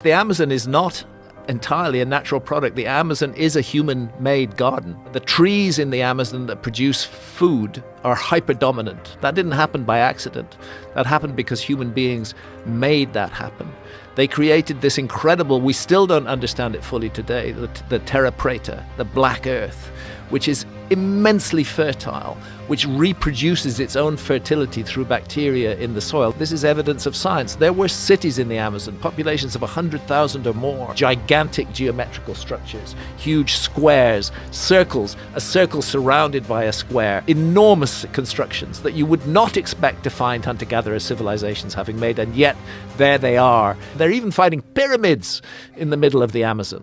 The Amazon is not entirely a natural product. The Amazon is a human-made garden. The trees in the Amazon that produce food are hyper-dominant. That didn't happen by accident. That happened because human beings made that happen. They created this incredible, we still don't understand it fully today, the terra preta, the black earth, which is immensely fertile, which reproduces its own fertility through bacteria in the soil. This is evidence of science. There were cities in the Amazon, populations of 100,000 or more, gigantic geometrical structures, huge squares, circles, a circle surrounded by a square, enormous constructions that you would not expect to find hunter-gatherer civilizations having made, and yet there they are. They're even finding pyramids in the middle of the Amazon.